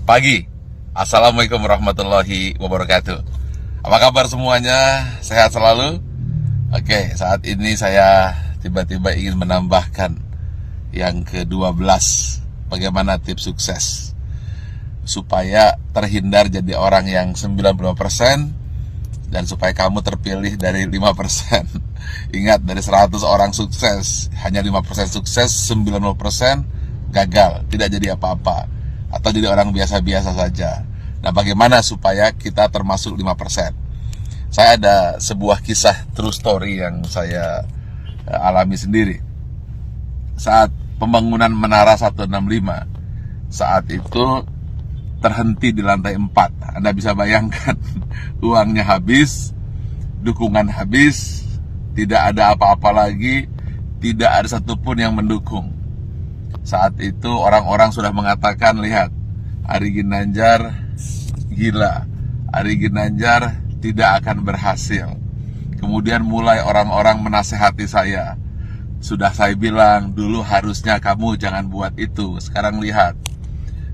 pagi. Assalamualaikum warahmatullahi wabarakatuh. Apa kabar semuanya? Sehat selalu? Oke, saat ini saya tiba-tiba ingin menambahkan yang ke-12. Bagaimana tips sukses supaya terhindar jadi orang yang 95% dan supaya kamu terpilih dari 5%. Ingat, dari 100 orang sukses, hanya 5% sukses, 90% gagal, tidak jadi apa-apa, atau jadi orang biasa-biasa saja. Nah, bagaimana supaya kita termasuk 5%? Saya ada sebuah kisah true story yang saya alami sendiri. Saat pembangunan Menara 165, saat itu terhenti di lantai 4. Anda bisa bayangkan, uangnya habis, dukungan habis, tidak ada apa-apa lagi, tidak ada satupun yang mendukung. Saat itu orang-orang sudah mengatakan, lihat, Ari Ginanjar gila, Ari Ginanjar tidak akan berhasil. Kemudian mulai orang-orang menasehati saya. Sudah saya bilang, dulu harusnya kamu jangan buat itu, sekarang lihat.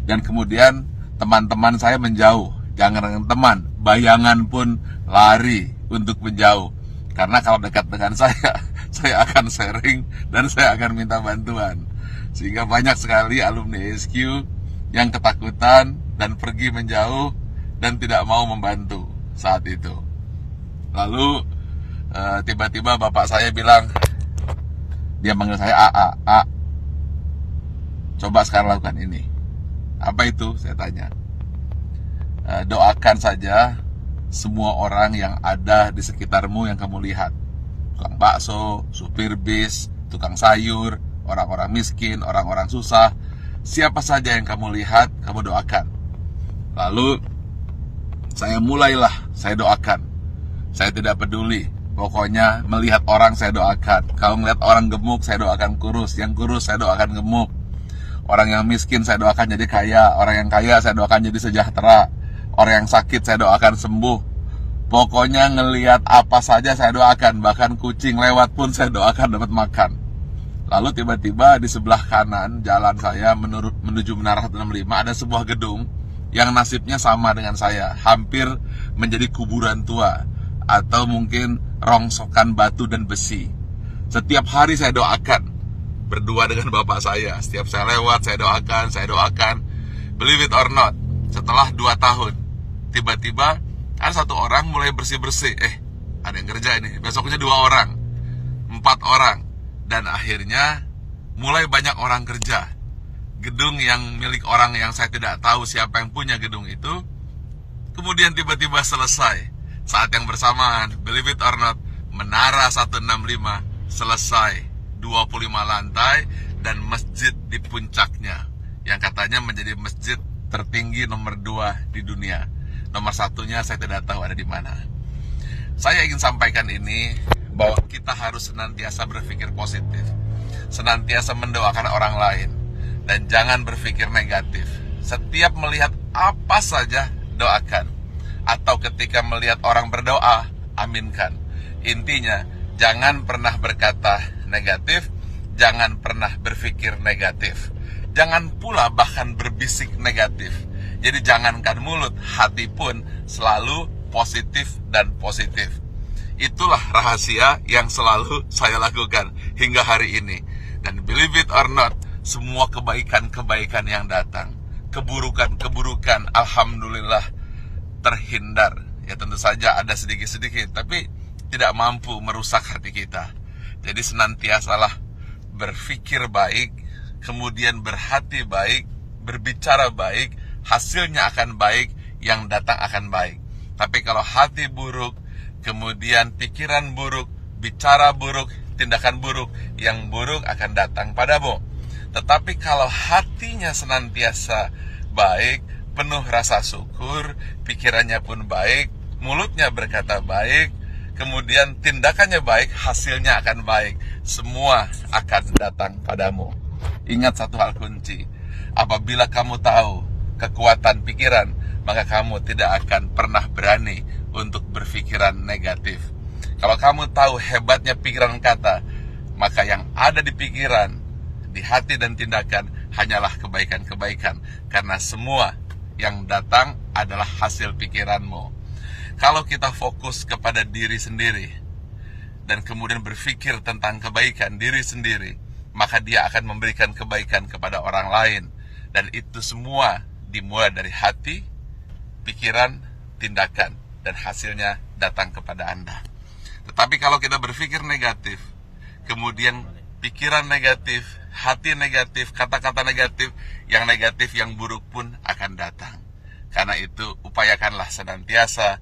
Dan kemudian teman-teman saya menjauh. Jangan dengan teman, bayangan pun lari untuk menjauh. Karena kalau dekat dengan saya akan sharing dan saya akan minta bantuan. Sehingga banyak sekali alumni SQ yang ketakutan dan pergi menjauh dan tidak mau membantu saat itu. Lalu tiba-tiba bapak saya bilang, dia manggil saya A, coba sekarang lakukan ini. Apa itu? Saya tanya. Doakan saja semua orang yang ada di sekitarmu yang kamu lihat. Tukang bakso, supir bis, tukang sayur, orang-orang miskin, orang-orang susah. Siapa saja yang kamu lihat, kamu doakan. Lalu saya doakan. Saya tidak peduli. Pokoknya melihat orang saya doakan. Kalau melihat orang gemuk, saya doakan kurus. Yang kurus saya doakan gemuk. Orang yang miskin saya doakan jadi kaya. Orang yang kaya saya doakan jadi sejahtera. Orang yang sakit saya doakan sembuh. Pokoknya ngelihat apa saja saya doakan. Bahkan kucing lewat pun saya doakan dapat makan. Lalu tiba-tiba di sebelah kanan jalan saya menuju Menara 165 ada sebuah gedung yang nasibnya sama dengan saya. Hampir menjadi kuburan tua. Atau mungkin rongsokan batu dan besi. Setiap hari saya doakan. Berdua dengan bapak saya. Setiap saya lewat saya doakan. Believe it or not, setelah 2 tahun tiba-tiba ada satu orang mulai bersih-bersih. Ada yang kerja ini. Besoknya 2 orang, 4 orang. Dan akhirnya mulai banyak orang kerja. Gedung yang milik orang yang saya tidak tahu siapa yang punya gedung itu, kemudian tiba-tiba selesai. Saat yang bersamaan, believe it or not, Menara 165 selesai, 25 lantai dan masjid di puncaknya, yang katanya menjadi masjid tertinggi nomor 2 di dunia. Nomor 1-nya saya tidak tahu ada di mana. Saya ingin sampaikan ini, bahwa kita harus senantiasa berpikir positif, senantiasa mendoakan orang lain, dan jangan berpikir negatif. Setiap melihat apa saja, doakan. Atau ketika melihat orang berdoa, aminkan. Intinya, jangan pernah berkata negatif, jangan pernah berpikir negatif. Jangan pula bahkan berbisik negatif. Jadi jangankan mulut, hati pun selalu positif dan positif. Itulah rahasia yang selalu saya lakukan hingga hari ini. Dan believe it or not, semua kebaikan-kebaikan yang datang, keburukan-keburukan, alhamdulillah terhindar. Ya tentu saja ada sedikit-sedikit, tapi tidak mampu merusak hati kita. Jadi senantiasalah berpikir baik, kemudian berhati baik, berbicara baik, hasilnya akan baik, yang datang akan baik. Tapi kalau hati buruk, kemudian pikiran buruk, bicara buruk, tindakan buruk, yang buruk akan datang padamu. Tetapi kalau hatinya senantiasa baik, penuh rasa syukur, pikirannya pun baik, mulutnya berkata baik, kemudian tindakannya baik, hasilnya akan baik. Semua akan datang padamu. Ingat satu hal kunci, apabila kamu tahu kekuatan pikiran, maka kamu tidak akan pernah berani untuk berpikiran negatif. Kalau kamu tahu hebatnya pikiran kata, maka yang ada di pikiran, di hati dan tindakan hanyalah kebaikan-kebaikan. Karena semua yang datang adalah hasil pikiranmu. Kalau kita fokus kepada diri sendiri dan kemudian berpikir tentang kebaikan diri sendiri, maka dia akan memberikan kebaikan kepada orang lain. Dan itu semua dimulai dari hati, pikiran, tindakan, dan hasilnya datang kepada Anda. Tetapi kalau kita berpikir negatif, kemudian pikiran negatif, hati negatif, kata-kata negatif, yang buruk pun akan datang. Karena itu, upayakanlah senantiasa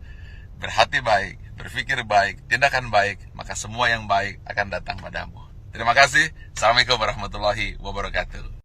berhati baik, berpikir baik, tindakan baik, maka semua yang baik akan datang padamu. Terima kasih. Assalamualaikum warahmatullahi wabarakatuh.